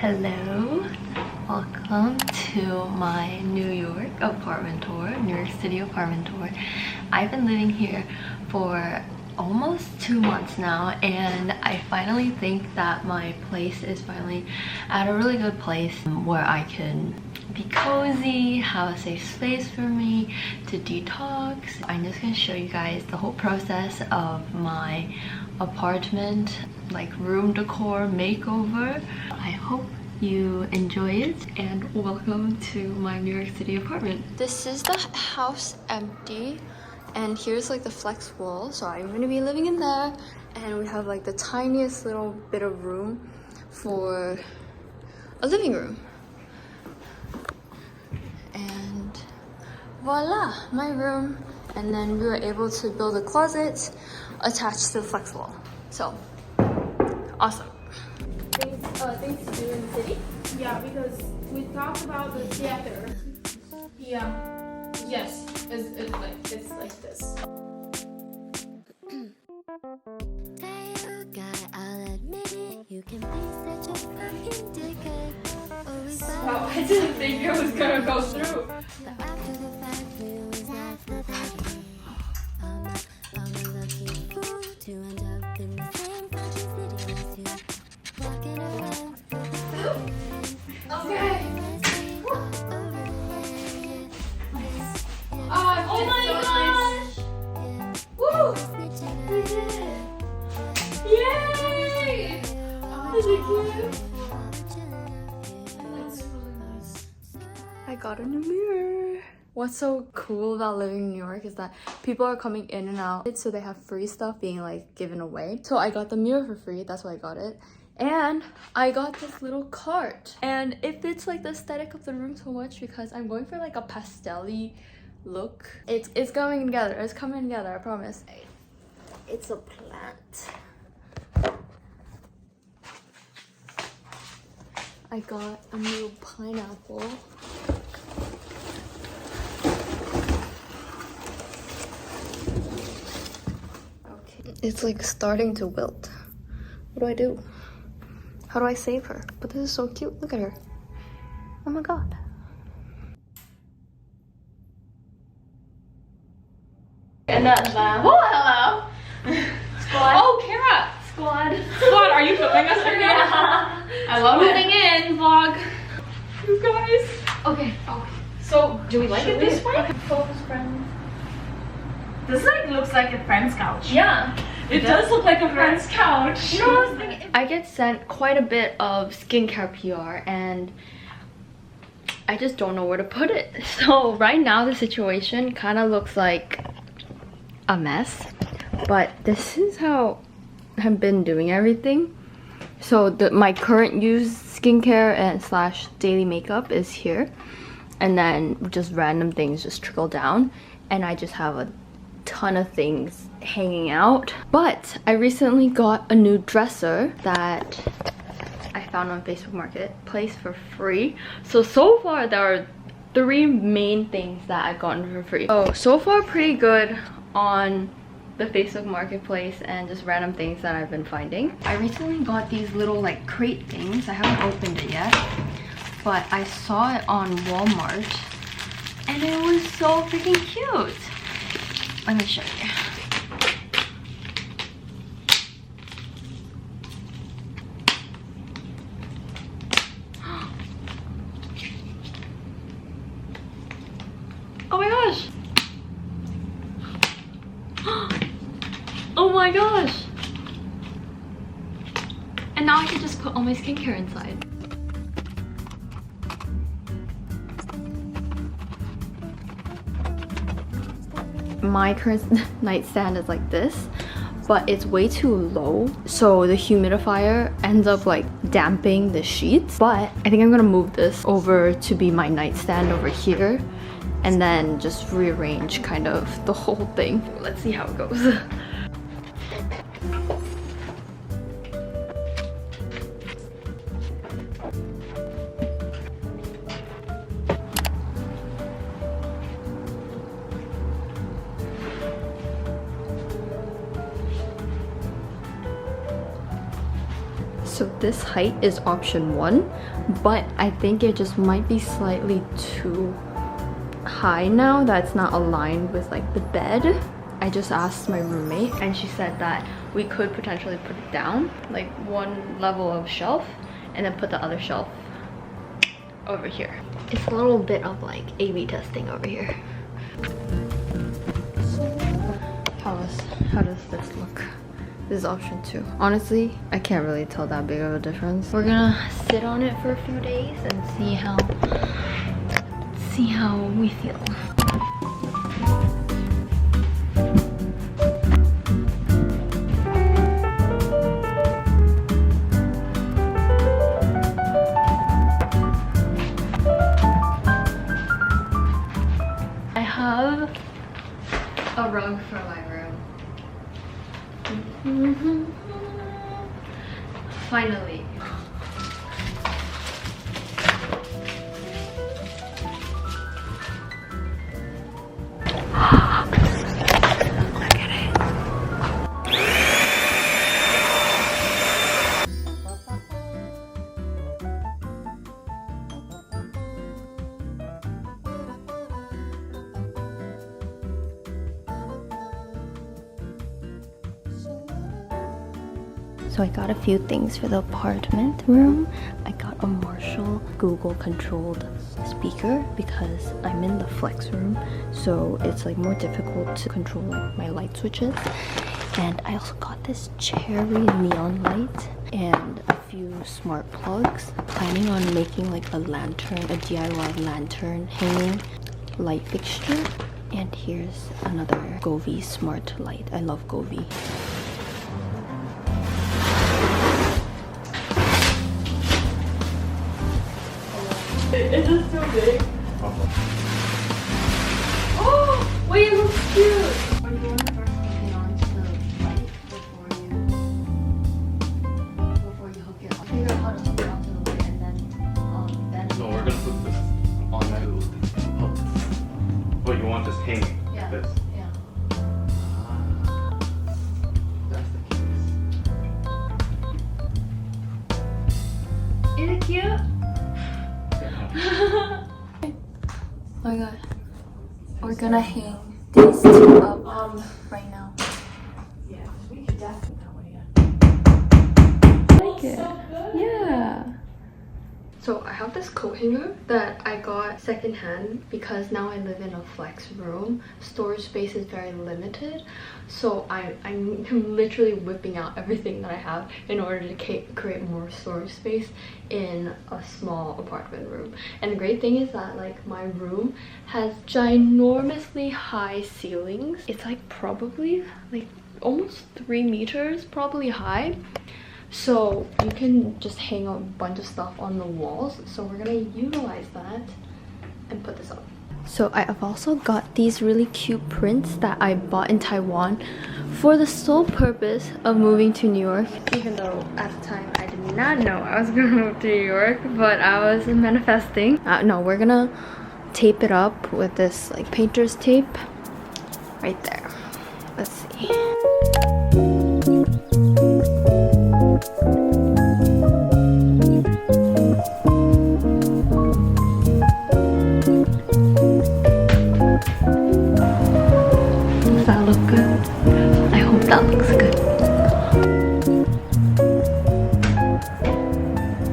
Hello, welcome to my New York apartment tour, New York City apartment tour. I've been living here for almost 2 months now, and I finally think that my place is finally at a really good place where I can be cozy, have a safe space for me to detox. I'm just gonna show you guys the whole process of my apartment, like room decor makeover. I hope you enjoy it, and welcome to my New York City apartment. This is the house empty, and here's like the flex wall, so I'm gonna be living in there. And we have like the tiniest little bit of room for a living room. And voila, my room. And then we were able to build a closet attached to the flex wall. So awesome. Things to do in the city? Yeah, because we talked about the theater. Yeah. Yes, it's like this. Wow, I didn't think it was gonna go through. Okay. Oh my gosh! Woo! We did it! Yay! Is it cute? That's really nice. I got a new mirror. What's so cool about living in New York is that people are coming in and out, so they have free stuff being like given away. So I got the mirror for free, that's why I got it. And I got this little cart, and it fits like the aesthetic of the room so much because I'm going for like a pastel-y look. It's coming together. It's coming together, I promise. It's a plant. I got a new pineapple. Okay. It's like starting to wilt. What do I do? How do I save her? But this is so cute. Look at her. Oh my god. And that's oh, hello. Squad. Oh, Kara. Squad, are you filming us right now? Yeah. I love it. Moving in, vlog. You guys. Okay. Oh. So, do we like it this way? Okay. Focus friends. This like looks like a friend's couch. Yeah. It does look like a friend's couch. You know what I was thinking? I get sent quite a bit of skincare PR, and I just don't know where to put it. So right now the situation kind of looks like a mess, but this is how I've been doing everything. So my current used skincare and slash daily makeup is here, and then just random things just trickle down, and I just have a ton of things hanging out. But I recently got a new dresser that I found on Facebook Marketplace for free. So far there are 3 main things that I've gotten for free. So far pretty good on the Facebook Marketplace and just random things that I've been finding. I recently got these little like crate things. I haven't opened it yet, but I saw it on Walmart and it was so freaking cute. Let me show you. Oh my gosh! Oh my gosh! And now I can just put all my skincare inside. My current nightstand is like this, but it's way too low, so the humidifier ends up like damping the sheets. But I think I'm gonna move this over to be my nightstand over here, and then just rearrange kind of the whole thing. Let's see how it goes. So this height is option 1, but I think it just might be slightly too high now that's not aligned with like the bed. I just asked my roommate and she said that we could potentially put it down like one level of shelf and then put the other shelf over here. It's a little bit of like A/B testing over here. How does this look? This is option 2. Honestly, I can't really tell that big of a difference. We're gonna sit on it for a few days and see how we feel. I have a rug for my room. Finally. Look at it. So I got a few things for the apartment room. I got a Marshall Google controlled speaker because I'm in the flex room, so it's like more difficult to control like my light switches. And I also got this cherry neon light and a few smart plugs. Planning on making like a lantern, a DIY lantern hanging light fixture. And here's another Govee smart light. I love Govee. Is this so big? Oh! Wait, it looks cute! Or do you want to first hook it onto the light before you hook it? I'll figure out how to hook it onto the light and then So we're gonna put this on that hook. But you want this hanging like this? Yeah. That's the case. Is it cute? Oh my god. We're gonna hang these two up right now. Yeah, we could definitely that way. I like it. So good. Yeah. So I have this coat hanger that I got secondhand because now I live in a flex room. Storage space is very limited. So I'm literally whipping out everything that I have in order to create more storage space in a small apartment room. And the great thing is that like my room has ginormously high ceilings. It's like probably like almost 3 meters probably high. So you can just hang a bunch of stuff on the walls. So we're gonna utilize that and put this up. So I have also got these really cute prints that I bought in Taiwan for the sole purpose of moving to New York. Even though at the time I did not know I was gonna move to New York, but I was manifesting. No, we're gonna tape it up with this like painter's tape right there. Let's see. Does that look good? I hope that looks good.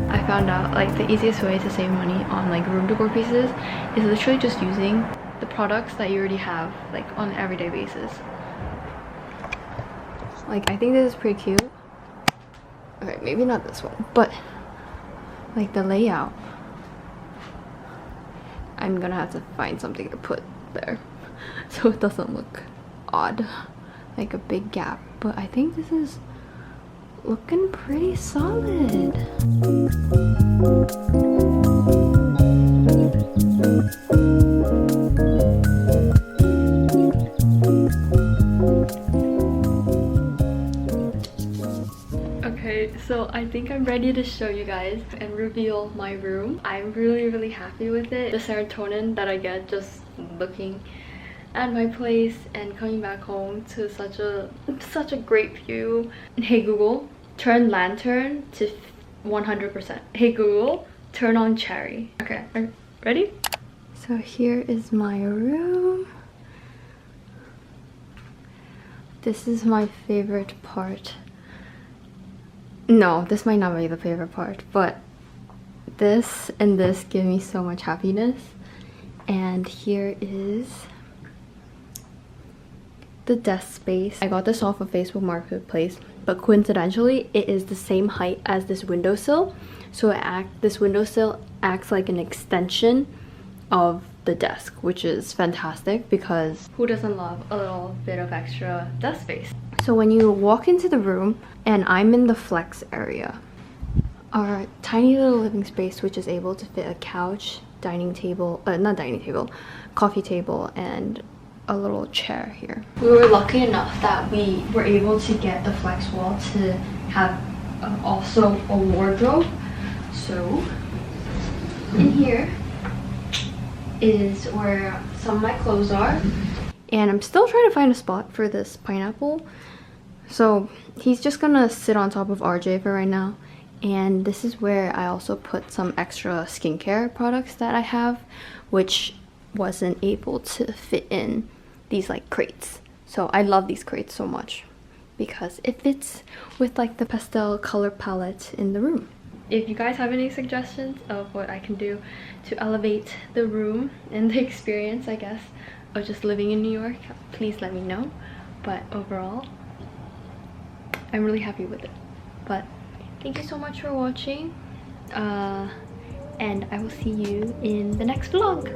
I found out like the easiest way to save money on like room decor pieces is literally just using the products that you already have like on an everyday basis. Like I think this is pretty cute. Okay, maybe not this one, but like the layout. I'm gonna have to find something to put there so it doesn't look odd, like a big gap. But I think this is looking pretty solid. Okay, so I think I'm ready to show you guys and reveal my room. I'm really happy with it. The serotonin that I get just looking at my place and coming back home to such a great view. Hey Google, turn lantern to 100%. Hey Google, turn on cherry. Okay, ready? So here is my room. This is my favorite part. No, this might not be the favorite part, but this and this give me so much happiness. And here is the desk space. I got this off of Facebook Marketplace, but coincidentally it is the same height as this windowsill, so this windowsill acts like an extension of the desk, which is fantastic because who doesn't love a little bit of extra desk space? So when you walk into the room, and I'm in the flex area, our tiny little living space, which is able to fit a couch, dining table, not dining table, coffee table, and a little chair here. We were lucky enough that we were able to get the flex wall to have also a wardrobe. So in here is where some of my clothes are, and I'm still trying to find a spot for this pineapple. So he's just gonna sit on top of RJ for right now. And this is where I also put some extra skincare products that I have, which wasn't able to fit in these like crates. So I love these crates so much because it fits with like the pastel color palette in the room. If you guys have any suggestions of what I can do to elevate the room and the experience, I guess, of just living in New York, please let me know. But overall, I'm really happy with it. But thank you so much for watching, and I will see you in the next vlog.